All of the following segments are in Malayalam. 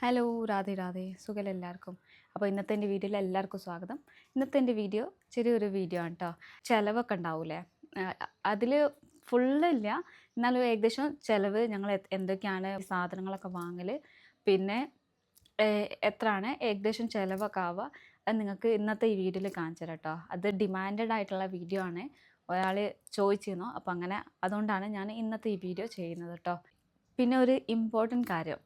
ഹലോ രാധേ രാധേ സുഖം എല്ലാവർക്കും. അപ്പോൾ ഇന്നത്തെ എൻ്റെ വീഡിയോയിൽ എല്ലാവർക്കും സ്വാഗതം. ഇന്നത്തെ എൻ്റെ വീഡിയോ ചെറിയൊരു വീഡിയോ ആണ് കേട്ടോ. ചിലവൊക്കെ ഉണ്ടാവൂലേ, അതിൽ ഫുള്ളില്ല, എന്നാലും ഏകദേശം ചിലവ് ഞങ്ങൾ എന്തൊക്കെയാണ് സാധനങ്ങളൊക്കെ വാങ്ങൽ, പിന്നെ എത്രയാണ് ഏകദേശം ചിലവൊക്കെ ആവുക, അത് നിങ്ങൾക്ക് ഇന്നത്തെ ഈ വീഡിയോയിൽ കാണിച്ചു തരാം കേട്ടോ. അത് ഡിമാൻഡഡ് ആയിട്ടുള്ള വീഡിയോ ആണ്, ഒരാൾ ചോദിച്ചിരുന്നു. അപ്പോൾ അങ്ങനെ അതുകൊണ്ടാണ് ഞാൻ ഇന്നത്തെ ഈ വീഡിയോ ചെയ്യുന്നത് കേട്ടോ. പിന്നെ ഒരു ഇമ്പോർട്ടൻറ്റ് കാര്യം,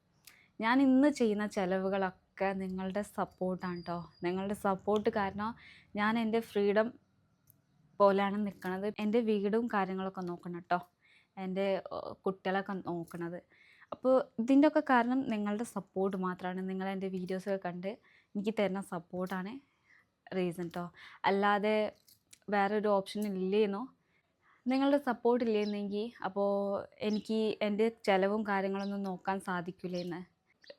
ഞാൻ ഇന്ന് ചെയ്യുന്ന ചിലവുകളൊക്കെ നിങ്ങളുടെ സപ്പോർട്ടാണ് കേട്ടോ. നിങ്ങളുടെ സപ്പോർട്ട് കാരണം ഞാൻ എൻ്റെ ഫ്രീഡം പോലെയാണ് നിൽക്കുന്നത്. എൻ്റെ വീടും കാര്യങ്ങളൊക്കെ നോക്കണം കേട്ടോ, എൻ്റെ കുട്ടികളൊക്കെ നോക്കണത്. അപ്പോൾ ഇതിൻ്റെയൊക്കെ കാരണം നിങ്ങളുടെ സപ്പോർട്ട് മാത്രമാണ്. നിങ്ങൾ എൻ്റെ വീഡിയോസൊക്കെ കണ്ട് എനിക്ക് തരുന്ന സപ്പോർട്ടാണ് റീസൺ കേട്ടോ. അല്ലാതെ വേറൊരു ഓപ്ഷൻ ഇല്ലേന്നോ. നിങ്ങളുടെ സപ്പോർട്ട് ഇല്ലെന്നെങ്കിൽ അപ്പോൾ എനിക്ക് എൻ്റെ ചിലവും കാര്യങ്ങളൊന്നും നോക്കാൻ സാധിക്കില്ലെന്ന്.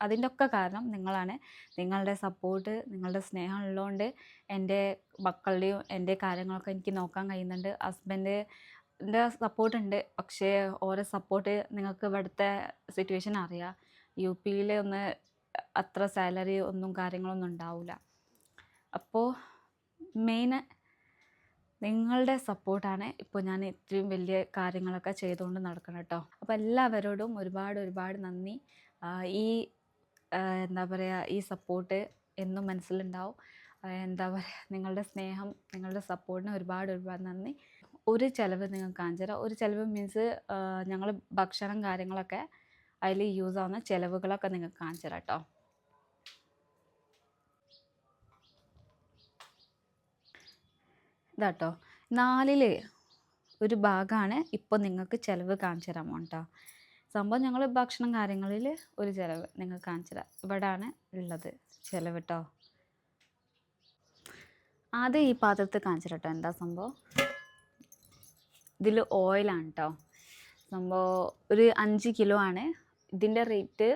അതിൻ്റെ ഒക്കെ കാരണം നിങ്ങളാണ്. നിങ്ങളുടെ സപ്പോർട്ട്, നിങ്ങളുടെ സ്നേഹം ഉള്ളതുകൊണ്ട് എൻ്റെ മക്കളുടെയും എൻ്റെ കാര്യങ്ങളൊക്കെ എനിക്ക് നോക്കാൻ കഴിയുന്നുണ്ട്. ഹസ്ബൻഡിൻ്റെ സപ്പോർട്ടുണ്ട്, പക്ഷേ ഓരോ സപ്പോർട്ട് നിങ്ങൾക്ക് ഇവിടുത്തെ സിറ്റുവേഷൻ അറിയാം. UP-യിൽ ഒന്ന് അത്ര സാലറി ഒന്നും കാര്യങ്ങളൊന്നും ഉണ്ടാവില്ല. അപ്പോൾ മെയിൻ നിങ്ങളുടെ സപ്പോർട്ടാണ് ഇപ്പോൾ ഞാൻ ഇത്രയും വലിയ കാര്യങ്ങളൊക്കെ ചെയ്തുകൊണ്ട് നടക്കണം കേട്ടോ. അപ്പോൾ എല്ലാവരോടും ഒരുപാട് നന്ദി. ഈ എന്താ പറയുക, ഈ സപ്പോർട്ട് എന്നും മനസ്സിലുണ്ടാവും. എന്താ പറയുക, നിങ്ങളുടെ സ്നേഹം, നിങ്ങളുടെ സപ്പോർട്ടിന് ഒരുപാട് നന്ദി. ഒരു ചിലവ് നിങ്ങൾക്ക് കാണിച്ചു തരാം. ഒരു ചിലവ് മീൻസ് ഞങ്ങൾ ഭക്ഷണം കാര്യങ്ങളൊക്കെ അതിൽ യൂസ് ആവുന്ന ചിലവുകളൊക്കെ നിങ്ങൾക്ക് കാണിച്ചു തരാം കേട്ടോ. ഇതാട്ടോ, 4-ൽ ഒരു ഭാഗമാണ് ഇപ്പോൾ നിങ്ങൾക്ക് ചിലവ് കാണിച്ചു തരാൻ കേട്ടോ. സംഭവം ഞങ്ങൾ ഭക്ഷണം കാര്യങ്ങളിൽ ഒരു ചിലവ് നിങ്ങൾക്ക് കാണിച്ചു തരാം. ഇവിടെയാണ് ഉള്ളത് ചിലവ് കേട്ടോ. ആദ്യം ഈ പാത്രത്തിൽ കാണിച്ചു തരാം കേട്ടോ എന്താ സംഭവം. ഇതിൽ ഓയിലാണ് കേട്ടോ സംഭവം. ഒരു 5 കിലോ ആണ്. ഇതിൻ്റെ റേറ്റ്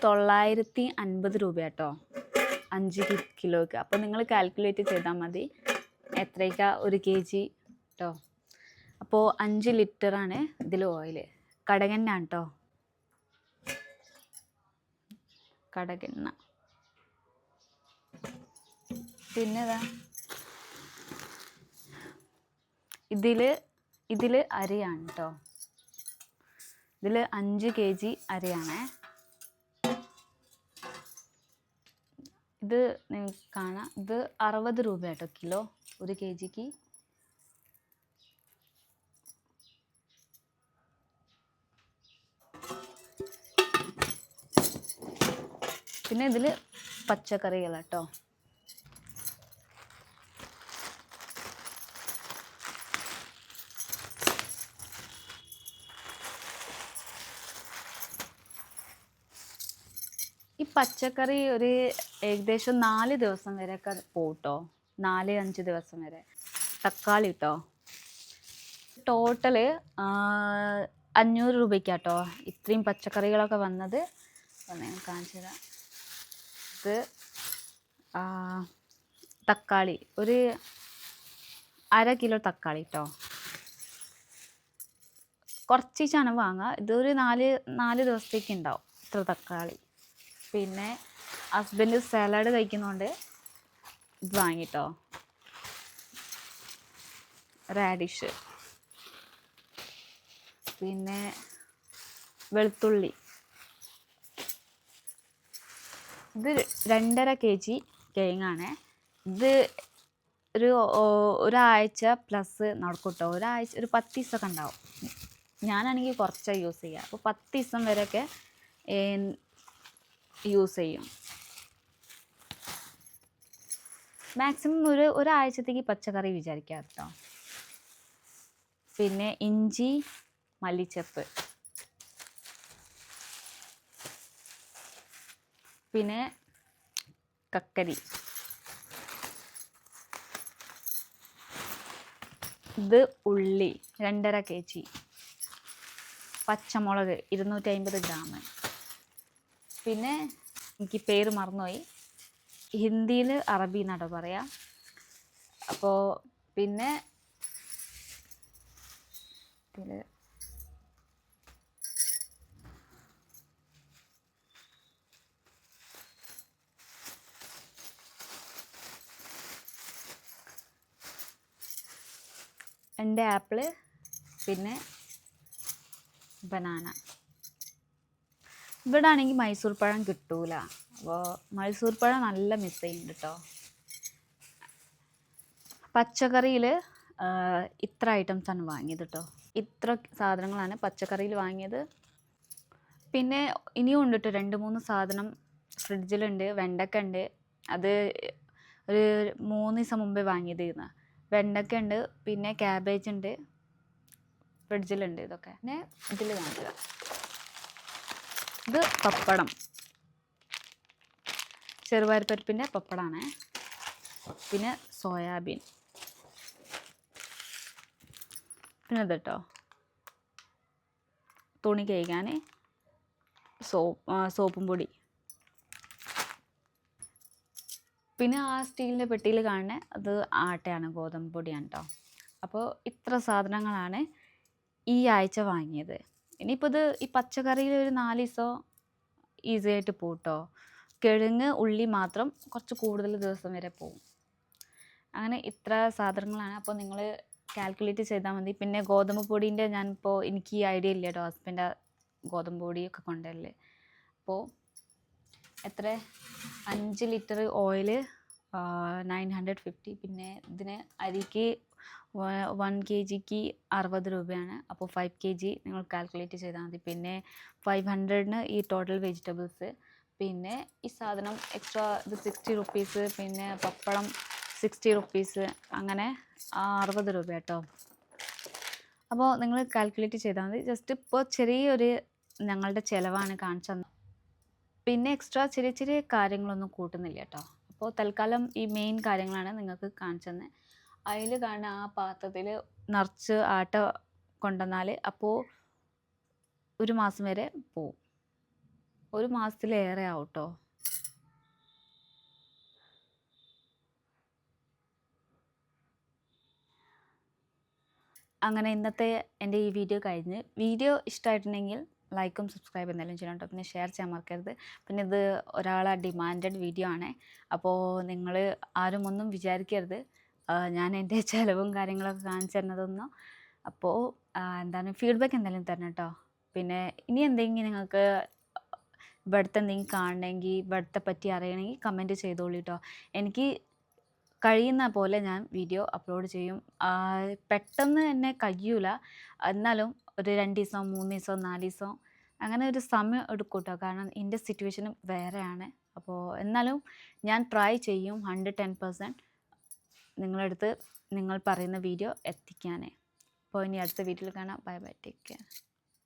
950 രൂപ കേട്ടോ, 5 കിലോയ്ക്ക്. അപ്പോൾ നിങ്ങൾ കാൽക്കുലേറ്റ് ചെയ്താൽ മതി എത്രയ്ക്കാ 1 kg കേട്ടോ. അപ്പോൾ 5 ലിറ്ററാണ് ഇതിൽ ഓയിൽ. കടകെണ്ണ കേട്ടോ, കടകെണ്ണ. പിന്നെ ഇതിൽ അരിയാണ് കേട്ടോ. ഇതിൽ 5 kg അരിയാണേ. ഇത് നിങ്ങൾക്ക് കാണാം, ഇത് 60 രൂപ കേട്ടോ കിലോ, 1 kgക്ക്. പിന്നെ ഇതിൽ പച്ചക്കറികൾ കേട്ടോ. ഈ പച്ചക്കറി ഒരു ഏകദേശം 4 ദിവസം വരെയൊക്കെ പോട്ടോ, 4-5 ദിവസം വരെ. തക്കാളി കേട്ടോ, ടോട്ടല് 500 രൂപയ്ക്കാട്ടോ ഇത്രയും പച്ചക്കറികളൊക്കെ വന്നത്. ഞാൻ കാണിച്ചു തരാം. ഇത് തക്കാളി ഒരു 1/2 കിലോ തക്കാളി കേട്ടോ. കുറച്ചാണ് വാങ്ങുക. ഇതൊരു 4 ദിവസത്തേക്ക് ഉണ്ടാവും ഇത്ര തക്കാളി. പിന്നെ ഹസ്ബൻഡ് സാലഡ് കഴിക്കുന്നതുകൊണ്ട് ഇത് വാങ്ങിട്ടോ. റാഡിഷ്, പിന്നെ വെളുത്തുള്ളി. ഇത് 2.5 kg കിഴങ്ങാണ്. ഇത് ഒരാഴ്ച പ്ലസ് നടക്കും കേട്ടോ. ഒരാഴ്ച ഒരു 10 ദിവസമൊക്കെ ഉണ്ടാവും. ഞാനാണെങ്കിൽ കുറച്ചാണ് യൂസ് ചെയ്യുക. അപ്പോൾ 10 ദിവസം വരെയൊക്കെ യൂസ് ചെയ്യും. മാക്സിമം ഒരാഴ്ചത്തേക്ക് പച്ചക്കറി വിചാരിക്കാം കേട്ടോ. പിന്നെ ഇഞ്ചി, മല്ലിച്ചപ്പ്, പിന്നെ കക്കരി. ഇത് ഉള്ളി 2.5 kg. പച്ചമുളക് 250 ഗ്രാം. പിന്നെ എനിക്ക് പേര് മറന്നുപോയി, ഹിന്ദിയിൽ അറബി എന്നാട്ടോ പറയാം. അപ്പോൾ പിന്നെ ഇതിൽ 2 ആപ്പിള്, പിന്നെ ബനാന. ഇവിടെ ആണെങ്കിൽ മൈസൂർ പഴം കിട്ടൂല, അപ്പോൾ മൈസൂർ പഴം നല്ല മിസ് ചെയ്യുന്നുണ്ട് കേട്ടോ. പച്ചക്കറിയിൽ ഇത്ര ഐറ്റംസാണ് വാങ്ങിയത് കേട്ടോ. ഇത്ര സാധനങ്ങളാണ് പച്ചക്കറിയിൽ വാങ്ങിയത്. പിന്നെ ഇനിയും ഉണ്ട് കേട്ടോ 2-3 സാധനം ഫ്രിഡ്ജിലുണ്ട്. വെണ്ടക്ക ഉണ്ട്, അത് ഒരു 3 ദിവസം മുമ്പേ വാങ്ങിയതായിരുന്നു. വെണ്ടക്ക ഉണ്ട്, പിന്നെ ക്യാബേജ് ഉണ്ട്, ഫ്രിഡ്ജിലുണ്ട്. ഇതൊക്കെ പിന്നെ ഇതിൽ കാണിക്കുക. ഇത് പപ്പടം, ചെറുപയർ പരിപ്പിൻ്റെ പപ്പടമാണ്. പിന്നെ സോയാബീൻ, പിന്നെ ഇത് കേട്ടോ തുണി കഴുകാൻ സോപ്പും പൊടി. പിന്നെ ആ സ്റ്റീലിൻ്റെ പെട്ടിയിൽ കാണുന്നത് അത് ആട്ടയാണ്, ഗോതമ്പ് പൊടിയാണ് കേട്ടോ. അപ്പോൾ ഇത്ര സാധനങ്ങളാണ് ഈ ആഴ്ച വാങ്ങിയത്. ഇനിയിപ്പോൾ ഇത് ഈ പച്ചക്കറിയിൽ ഒരു 4 ദിവസം ഈസി ആയിട്ട് പോകും കേട്ടോ. കിഴങ്ങ്, ഉള്ളി മാത്രം കുറച്ച് കൂടുതൽ ദിവസം വരെ പോകും. അങ്ങനെ ഇത്ര സാധനങ്ങളാണ്. അപ്പോൾ നിങ്ങൾ കാൽക്കുലേറ്റ് ചെയ്താൽ മതി. പിന്നെ ഗോതമ്പ് പൊടീൻ്റെ ഞാനിപ്പോൾ എനിക്ക് ഈ ഐഡിയ ഇല്ല കേട്ടോ. ഹസ്ബൻഡ് ഗോതമ്പ് പൊടിയൊക്കെ കൊണ്ടുവരല്. അപ്പോൾ എത്ര 5 ലിറ്റർ ഓയിൽ 950. പിന്നെ ഇതിന് അരിക്ക് 1 kgക്ക് 60 രൂപയാണ്. അപ്പോൾ 5 kg നിങ്ങൾ കാൽക്കുലേറ്റ് ചെയ്താൽ മതി. പിന്നെ 500-ന് ഈ ടോട്ടൽ വെജിറ്റബിൾസ്. പിന്നെ ഈ സാധനം എക്സ്ട്രാ ഇത് 60 റുപ്പീസ്. പിന്നെ പപ്പടം 60 റുപ്പീസ്. അങ്ങനെ 60 രൂപ കേട്ടോ. അപ്പോൾ നിങ്ങൾ കാൽക്കുലേറ്റ് ചെയ്താൽ മതി. ജസ്റ്റ് ഇപ്പോൾ ചെറിയൊരു ഞങ്ങളുടെ ചിലവാണ് കാണിച്ചു തന്നത്. പിന്നെ എക്സ്ട്രാ ചെറിയ ചെറിയ കാര്യങ്ങളൊന്നും കൂട്ടുന്നില്ല കേട്ടോ. അപ്പോൾ തൽക്കാലം ഈ മെയിൻ കാര്യങ്ങളാണ് നിങ്ങൾക്ക് കാണിച്ചു തന്നെ. അതിൽ കാണുന്ന ആ പാത്രത്തിൽ നിറച്ച് ആട്ട കൊണ്ടുവന്നാൽ അപ്പോൾ 1 മാസം വരെ പോവും. 1 മാസത്തിലേറെ ആവും കേട്ടോ. അങ്ങനെ ഇന്നത്തെ എൻ്റെ ഈ വീഡിയോ കഴിഞ്ഞ്. വീഡിയോ ഇഷ്ടമായിട്ടുണ്ടെങ്കിൽ ലൈക്കും സബ്സ്ക്രൈബ് എന്തായാലും ചെയ്യണം കേട്ടോ. പിന്നെ ഷെയർ ചെയ്യാൻ മറക്കരുത്. പിന്നെ ഇത് ഒരാളെ ഡിമാൻഡഡ് വീഡിയോ ആണ്. അപ്പോൾ നിങ്ങൾ ആരും ഒന്നും വിചാരിക്കരുത് ഞാൻ എൻ്റെ ചിലവും കാര്യങ്ങളൊക്കെ കാണിച്ചു തരുന്നതൊന്നും. അപ്പോൾ എന്താണ് ഫീഡ്ബാക്ക് എന്തായാലും തരണം കേട്ടോ. പിന്നെ ഇനി എന്തെങ്കിലും നിങ്ങൾക്ക് ഇവിടുത്തെ എന്തെങ്കിലും കാണണമെങ്കിൽ, ഇവിടുത്തെ പറ്റി അറിയണമെങ്കിൽ കമൻറ്റ് ചെയ്തോളൂ കേട്ടോ. എനിക്ക് കഴിയുന്ന പോലെ ഞാൻ വീഡിയോ അപ്ലോഡ് ചെയ്യും. പെട്ടെന്ന് തന്നെ കഴിയൂല, എന്നാലും ഒരു 2 ദിവസം 3 ദിവസം 4 ദിവസം അങ്ങനെ ഒരു സമയം എടുക്കും കേട്ടോ. കാരണം എൻ്റെ സിറ്റുവേഷനും വേറെയാണ്. അപ്പോൾ എന്നാലും ഞാൻ ട്രൈ ചെയ്യും 110% നിങ്ങളടുത്ത് നിങ്ങൾ പറയുന്ന വീഡിയോ എത്തിക്കാൻ. അപ്പോൾ ഇനി അടുത്ത വീഡിയോയിൽ കാണാം. Bye bye, take care.